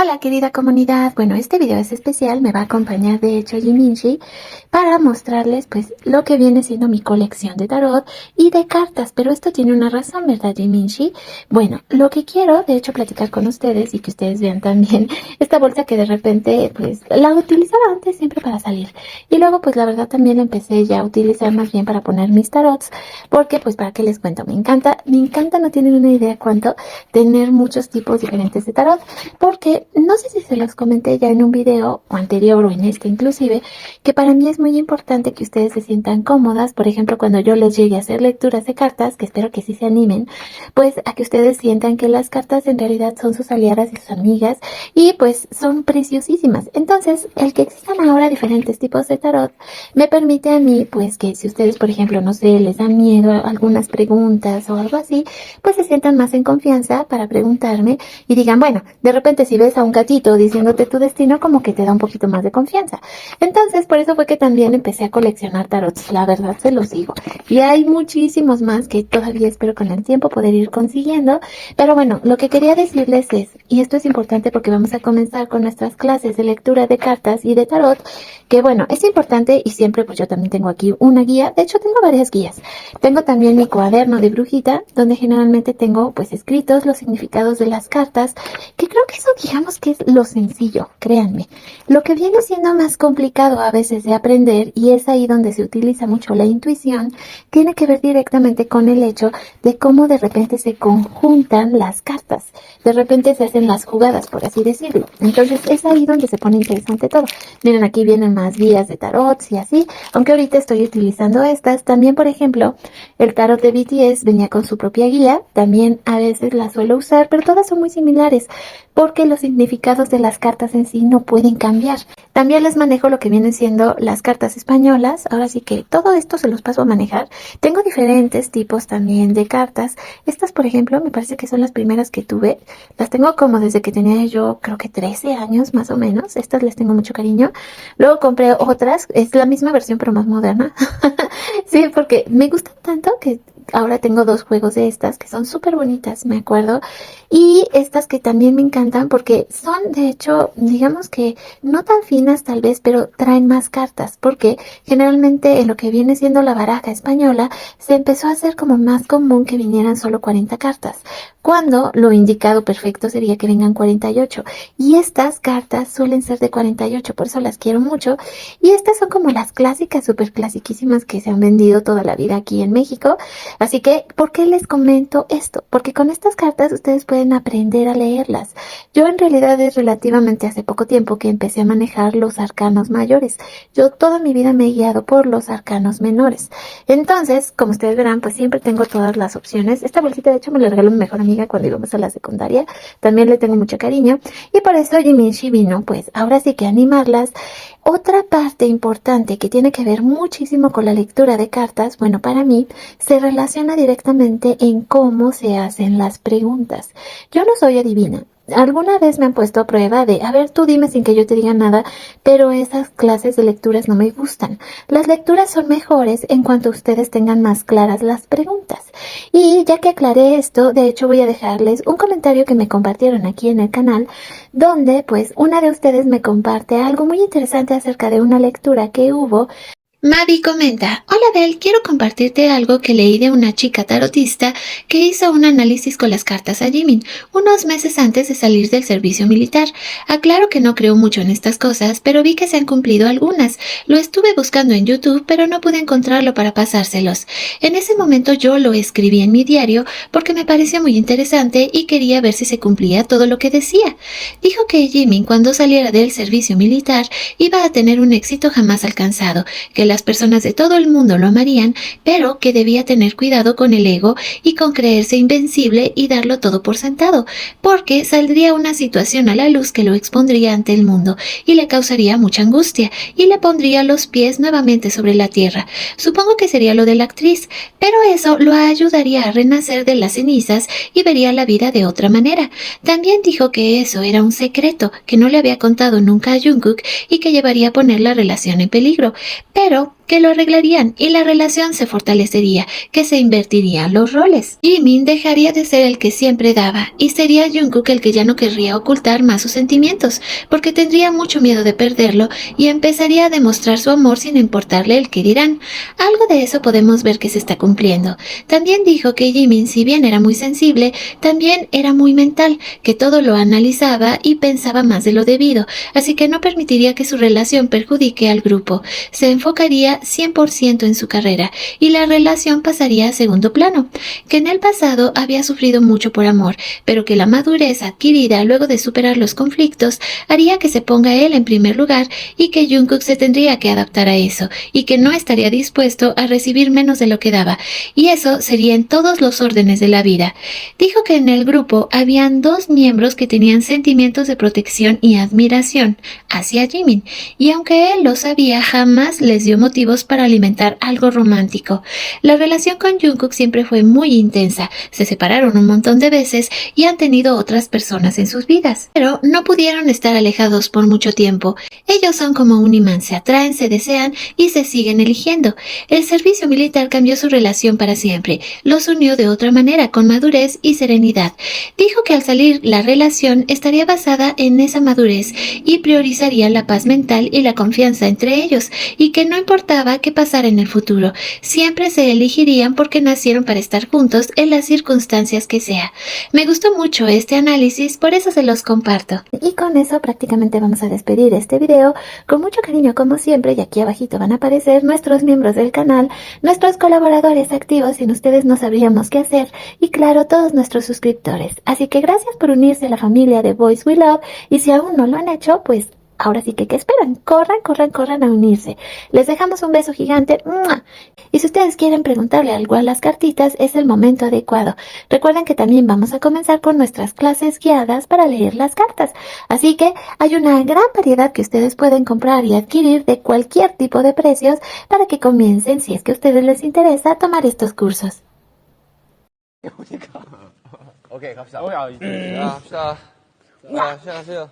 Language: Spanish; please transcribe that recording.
Hola querida comunidad, bueno este video es especial, me va a acompañar de hecho Jiminshi para mostrarles pues lo que viene siendo mi colección de tarot y de cartas, pero esto tiene una razón, ¿verdad Jiminshi? Bueno, lo que quiero de hecho platicar con ustedes y que ustedes vean también esta bolsa que de repente pues la utilizaba antes siempre para salir y luego pues la verdad también la empecé ya a utilizar más bien para poner mis tarots porque pues para qué les cuento, me encanta, no tienen una idea cuánto tener muchos tipos diferentes de tarot porque no sé si se los comenté ya en un video o anterior o en este inclusive, que para mí es muy importante que ustedes se sientan cómodas, por ejemplo cuando yo les llegue a hacer lecturas de cartas, que espero que sí se animen, pues a que ustedes sientan que las cartas en realidad son sus aliadas y sus amigas y pues son preciosísimas. Entonces el que existan ahora diferentes tipos de tarot me permite a mí pues que si ustedes por ejemplo no sé, les dan miedo a algunas preguntas o algo así, pues se sientan más en confianza para preguntarme y digan bueno, de repente si ves a un gatito diciéndote tu destino como que te da un poquito más de confianza. Entonces por eso fue que también empecé a coleccionar tarots, la verdad se los digo. Y hay muchísimos más que todavía espero con el tiempo poder ir consiguiendo. Pero bueno, lo que quería decirles es, y esto es importante porque vamos a comenzar con nuestras clases de lectura de cartas y de tarot, que bueno, es importante y siempre pues yo también tengo aquí una guía, de hecho tengo varias guías. Tengo también mi cuaderno de brujita, donde generalmente tengo pues escritos los significados de las cartas, que creo que eso digamos que es lo sencillo, créanme. Lo que viene siendo más complicado a veces de aprender, y es ahí donde se utiliza mucho la intuición, tiene que ver directamente con el hecho de cómo de repente se conjuntan las cartas. De repente se hacen las jugadas, por así decirlo. Entonces es ahí donde se pone interesante todo. Miren, aquí vienen más guías de tarots y así, aunque ahorita estoy utilizando estas. También, por ejemplo, el tarot de BTS venía con su propia guía. También a veces la suelo usar, pero todas son muy similares, porque los significados de las cartas en sí no pueden cambiar. También les manejo lo que vienen siendo las cartas españolas. Ahora sí que todo esto se los paso a manejar. Tengo diferentes tipos también de cartas. Estas, por ejemplo, me parece que son las primeras que tuve. Las tengo como desde que tenía yo, creo que 13 años más o menos. Estas les tengo mucho cariño. Luego compré otras. Es la misma versión, pero más moderna. Sí, porque me gustan tanto que ahora tengo dos juegos de estas que son súper bonitas, me acuerdo. Y estas que también me encantan porque son, de hecho, digamos que no tan finas tal vez, pero traen más cartas. Porque generalmente en lo que viene siendo la baraja española se empezó a hacer como más común que vinieran solo 40 cartas, cuando lo indicado perfecto sería que vengan 48. Y estas cartas suelen ser de 48, por eso las quiero mucho. Y estas son como las clásicas, súper clasiquísimas que se han vendido toda la vida aquí en México. Así que, ¿por qué les comento esto? Porque con estas cartas ustedes pueden aprender a leerlas. Yo en realidad es relativamente hace poco tiempo que empecé a manejar los arcanos mayores. Yo toda mi vida me he guiado por los arcanos menores. Entonces, como ustedes verán, pues siempre tengo todas las opciones. Esta bolsita de hecho me la regaló mi mejor amiga cuando íbamos a la secundaria. También le tengo mucho cariño. Y por eso Jiminshi vino, pues ahora sí que animarlas. Otra parte importante que tiene que ver muchísimo con la lectura de cartas, bueno, para mí, se relaciona directamente en cómo se hacen las preguntas. Yo no soy adivina. Alguna vez me han puesto a prueba de, a ver, tú dime sin que yo te diga nada, pero esas clases de lecturas no me gustan. Las lecturas son mejores en cuanto ustedes tengan más claras las preguntas. Y ya que aclaré esto, de hecho voy a dejarles un comentario que me compartieron aquí en el canal, donde pues una de ustedes me comparte algo muy interesante acerca de una lectura que hubo. Mavi comenta, hola Bel, quiero compartirte algo que leí de una chica tarotista que hizo un análisis con las cartas a Jimin unos meses antes de salir del servicio militar. Aclaro que no creo mucho en estas cosas, pero vi que se han cumplido algunas. Lo estuve buscando en YouTube, pero no pude encontrarlo para pasárselos. En ese momento yo lo escribí en mi diario porque me pareció muy interesante y quería ver si se cumplía todo lo que decía. Dijo que Jimin cuando saliera del servicio militar iba a tener un éxito jamás alcanzado, que las personas de todo el mundo lo amarían, pero que debía tener cuidado con el ego y con creerse invencible y darlo todo por sentado, porque saldría una situación a la luz que lo expondría ante el mundo y le causaría mucha angustia y le pondría los pies nuevamente sobre la tierra. Supongo que sería lo de la actriz, pero eso lo ayudaría a renacer de las cenizas y vería la vida de otra manera. También dijo que eso era un secreto que no le había contado nunca a Jungkook y que llevaría a poner la relación en peligro, pero que lo arreglarían y la relación se fortalecería, que se invertirían los roles. Jimin dejaría de ser el que siempre daba y sería Jungkook el que ya no querría ocultar más sus sentimientos, porque tendría mucho miedo de perderlo y empezaría a demostrar su amor sin importarle el que dirán. Algo de eso podemos ver que se está cumpliendo. También dijo que Jimin, si bien era muy sensible, también era muy mental, que todo lo analizaba y pensaba más de lo debido, así que no permitiría que su relación perjudique al grupo. Se enfocaría 100% en su carrera y la relación pasaría a segundo plano, que en el pasado había sufrido mucho por amor, pero que la madurez adquirida luego de superar los conflictos haría que se ponga él en primer lugar y que Jungkook se tendría que adaptar a eso y que no estaría dispuesto a recibir menos de lo que daba, y eso sería en todos los órdenes de la vida. Dijo que en el grupo habían dos miembros que tenían sentimientos de protección y admiración hacia Jimin, y aunque él lo sabía, jamás les dio motivos para alimentar algo romántico. La relación con Jungkook siempre fue muy intensa, se separaron un montón de veces y han tenido otras personas en sus vidas, pero no pudieron estar alejados por mucho tiempo. Ellos son como un imán, se atraen, se desean y se siguen eligiendo. El servicio militar cambió su relación para siempre, los unió de otra manera, con madurez y serenidad. Dijo que al salir la relación estaría basada en esa madurez y priorizaría la paz mental y la confianza entre ellos, y que no importaba qué pasara en el futuro, siempre se elegirían porque nacieron para estar juntos en las circunstancias que sea. Me gustó mucho este análisis, por eso se los comparto. Y con eso prácticamente vamos a despedir este video con mucho cariño como siempre, y aquí abajito van a aparecer nuestros miembros del canal, nuestros colaboradores activos, sin ustedes no sabríamos qué hacer, y claro, todos nuestros suscriptores. Así que gracias por unirse a la familia de Boys We Love, y si aún no lo han hecho, pues ahora sí que, ¿qué esperan? Corran, corran, corran a unirse. Les dejamos un beso gigante. ¡Mua! Y si ustedes quieren preguntarle algo a las cartitas, es el momento adecuado. Recuerden que también vamos a comenzar con nuestras clases guiadas para leer las cartas. Así que hay una gran variedad que ustedes pueden comprar y adquirir de cualquier tipo de precios para que comiencen, si es que a ustedes les interesa, tomar estos cursos. 오케이 갑시다. 자, 갑시다. 자, 시작하세요.